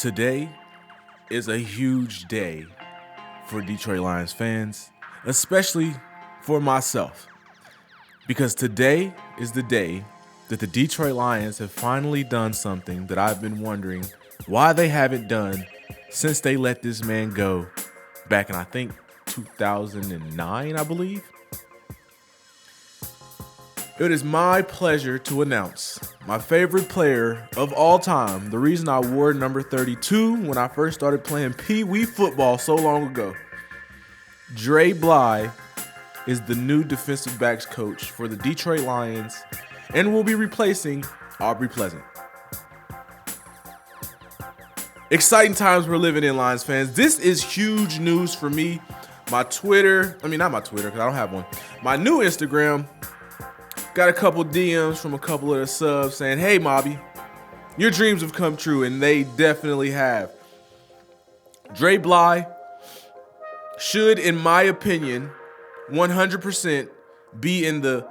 Today is a huge day for Detroit Lions fans, especially for myself, because today is the day that the Detroit Lions have finally done something that I've been wondering why they haven't done since they let this man go back in, I think, 2009, I believe. It is my pleasure to announce my favorite player of all time, the reason I wore number 32 when I first started playing Pee Wee football so long ago. Dre Bly is the new defensive backs coach for the Detroit Lions and will be replacing Aubrey. Exciting times we're living in, Lions fans. This is huge news for me. Not my Twitter, because I don't have one. My new Instagram got a couple DMs from a couple of the subs saying, "Hey, Mobby, your dreams have come true," and they definitely have. Dre Bly should, in my opinion, 100% be in the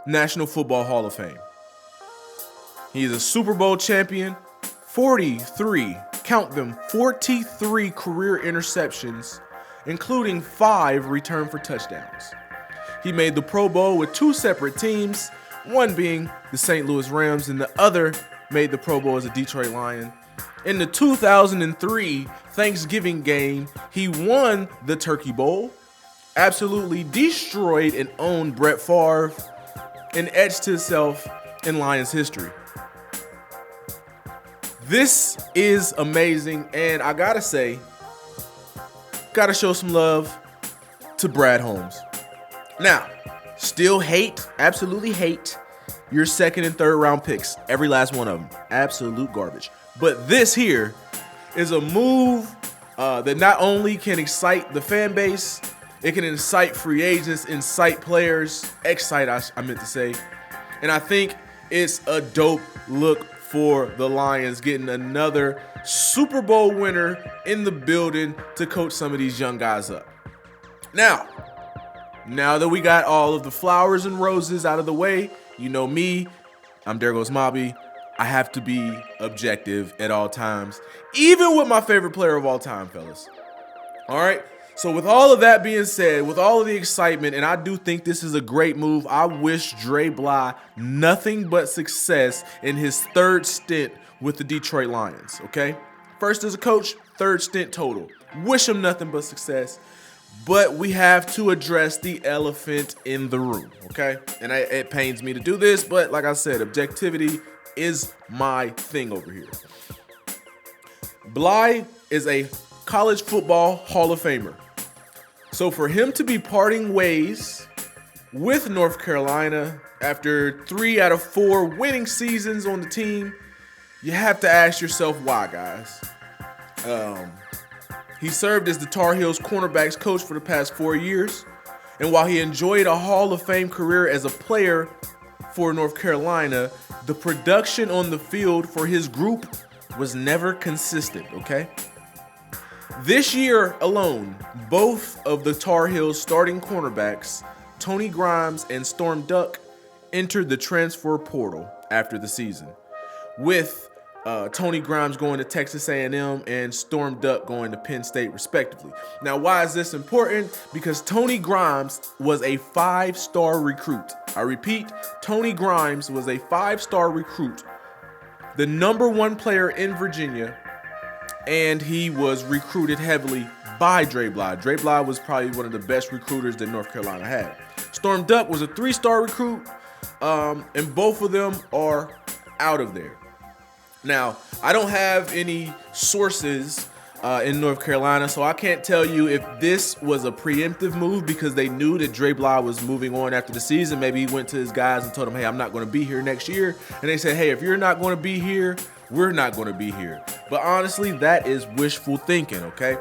National Football Hall of Fame. He is a Super Bowl champion, 43, count them, 43 career interceptions, including 5 returned for touchdowns. He made the Pro Bowl with 2 separate teams, one being the St. Louis Rams and the other made the Pro Bowl as a Detroit Lion. In the 2003 Thanksgiving game, he won the Turkey Bowl, absolutely destroyed and owned Brett Favre, and etched himself in Lions history. This is amazing, and I gotta show some love to Brad Holmes. Now, still absolutely hate your second and third round picks, every last one of them. Absolute garbage. But this here is a move that not only can excite the fan base, it can incite free agents, incite players, I meant to say. And I think it's a dope look for the Lions, getting another Super Bowl winner in the building to coach some of these young guys up. Now that we got all of the flowers and roses out of the way, you know me, I'm There Goes Mobby. I have to be objective at all times, even with my favorite player of all time, fellas. All right? So with all of that being said, with all of the excitement, and I do think this is a great move, I wish Dre Bly nothing but success in his third stint with the Detroit Lions, okay? First as a coach, third stint total. Wish him nothing but success. But we have to address the elephant in the room, okay? And it pains me to do this, but like I said, objectivity is my thing over here. Bly is a college football Hall of Famer. So for him to be parting ways with North Carolina after 3 out of 4 winning seasons on the team, you have to ask yourself why, guys. He served as the Tar Heels cornerbacks coach for the past 4 years. And while he enjoyed a Hall of Fame career as a player for North Carolina, the production on the field for his group was never consistent, okay? This year alone, both of the Tar Heels starting cornerbacks, Tony Grimes and Storm Duck, entered the transfer portal after the season, with Tony Grimes going to Texas A&M and Storm Duck going to Penn State, respectively. Now, why is this important? Because Tony Grimes was a 5-star recruit. I repeat, Tony Grimes was a 5-star recruit, the number 1 player in Virginia, and he was recruited heavily by Dre Bly. Dre Bly was probably one of the best recruiters that North Carolina had. Storm Duck was a 3-star recruit, and both of them are out of there. Now, I don't have any sources in North Carolina, so I can't tell you if this was a preemptive move because they knew that Dre Bly was moving on after the season. Maybe he went to his guys and told them, "Hey, I'm not going to be here next year." And they said, "Hey, if you're not going to be here, we're not going to be here." But honestly, that is wishful thinking, okay?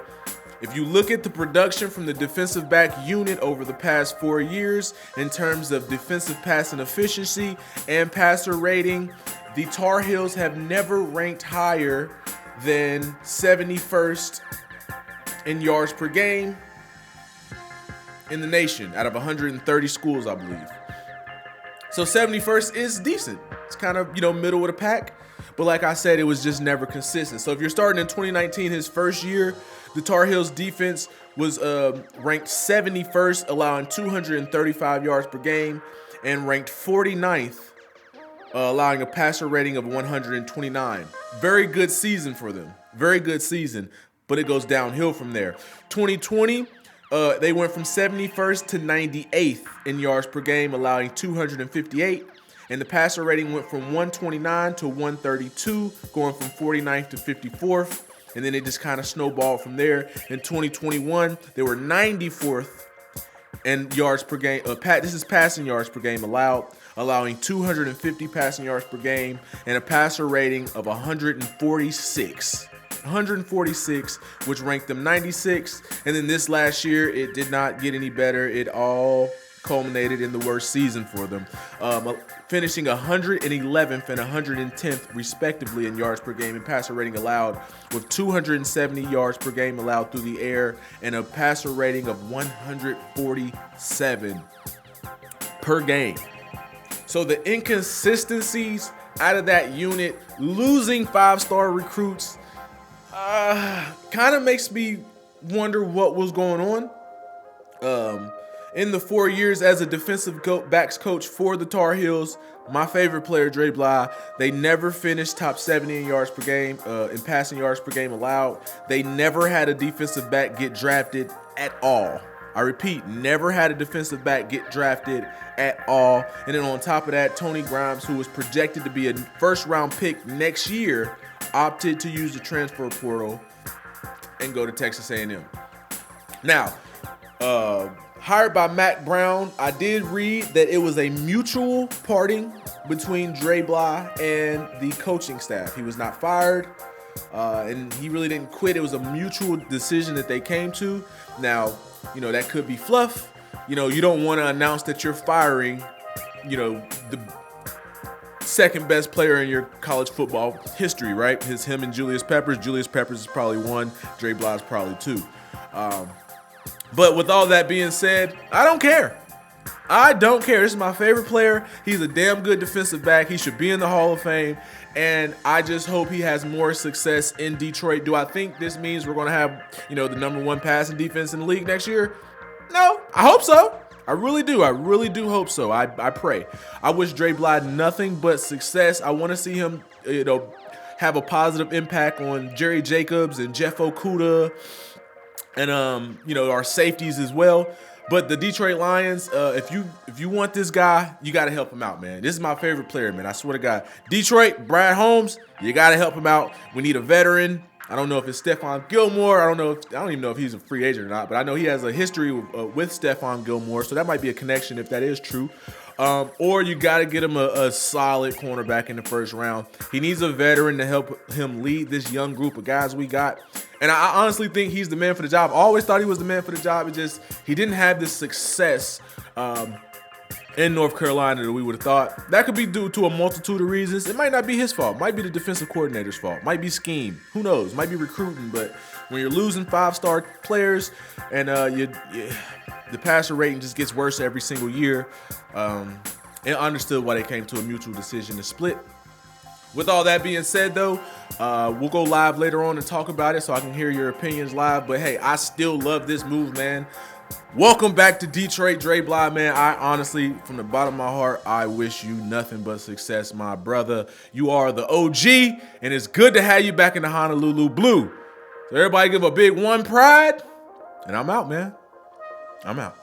If you look at the production from the defensive back unit over the past 4 years in terms of defensive passing efficiency and passer rating, the Tar Heels have never ranked higher than 71st in yards per game in the nation out of 130 schools, I believe. So 71st is decent. It's kind of, middle of the pack. But like I said, it was just never consistent. So if you're starting in 2019, his first year, the Tar Heels defense was ranked 71st, allowing 235 yards per game, and ranked 49th, allowing a passer rating of 129. Very good season for them. Very good season, but it goes downhill from there. 2020, they went from 71st to 98th in yards per game, allowing 258. And the passer rating went from 129 to 132, going from 49th to 54th. And then it just kind of snowballed from there. In 2021, they were 94th in yards per game. This is passing yards per game allowed, allowing 250 passing yards per game and a passer rating of 146. 146, which ranked them 96. And then this last year, it did not get any better. It all culminated in the worst season for them, finishing 111th and 110th respectively in yards per game and passer rating allowed, with 270 yards per game allowed through the air and a passer rating of 147 per game. So the inconsistencies out of that unit, losing 5-star recruits, kind of makes me wonder what was going on. In the 4 years as a defensive backs coach for the Tar Heels, my favorite player, Dre Bly, they never finished top 70 in yards per game, in passing yards per game allowed. They never had a defensive back get drafted at all. I repeat, never had a defensive back get drafted at all. And then on top of that, Tony Grimes, who was projected to be a first-round pick next year, opted to use the transfer portal and go to Texas A&M. Now, hired by Mack Brown, I did read that it was a mutual parting between Dre Bly and the coaching staff. He was not fired, and he really didn't quit. It was a mutual decision that they came to. Now, that could be fluff. You don't want to announce that you're firing, the second best player in your college football history, right? Him and Julius Peppers. Julius Peppers is probably 1. Dre Bly is probably 2. But with all that being said, I don't care. I don't care. This is my favorite player. He's a damn good defensive back. He should be in the Hall of Fame. And I just hope he has more success in Detroit. Do I think this means we're going to have, the number 1 passing defense in the league next year? No, I hope so. I really do. I really do hope so. I pray. I wish Dre Bly nothing but success. I want to see him, have a positive impact on Jerry Jacobs and Jeff Okudah and, our safeties as well. But the Detroit Lions, if you want this guy, you got to help him out, man. This is my favorite player, man. I swear to God. Detroit, Brad Holmes, you got to help him out. We need a veteran. I don't know if it's Stephon Gilmore. I don't even know if he's a free agent or not, but I know he has a history with Stephon Gilmore, so that might be a connection if that is true. Or you got to get him a solid cornerback in the first round. He needs a veteran to help him lead this young group of guys we got. And I honestly think he's the man for the job. I always thought he was the man for the job. It's just he didn't have this success in North Carolina that we would have thought. That could be due to a multitude of reasons. It might not be his fault. It might be the defensive coordinator's fault. It might be scheme. Who knows? It might be recruiting. But when you're losing 5-star players and the passer rating just gets worse every single year, and understood why they came to a mutual decision to split. With all that being said, though, we'll go live later on and talk about it so I can hear your opinions live. But, hey, I still love this move, man. Welcome back to Detroit, Dre Bly, man. I honestly, from the bottom of my heart, I wish you nothing but success, my brother. You are the OG, and it's good to have you back in the Honolulu Blue. So everybody give a big one pride, and I'm out, man. I'm out.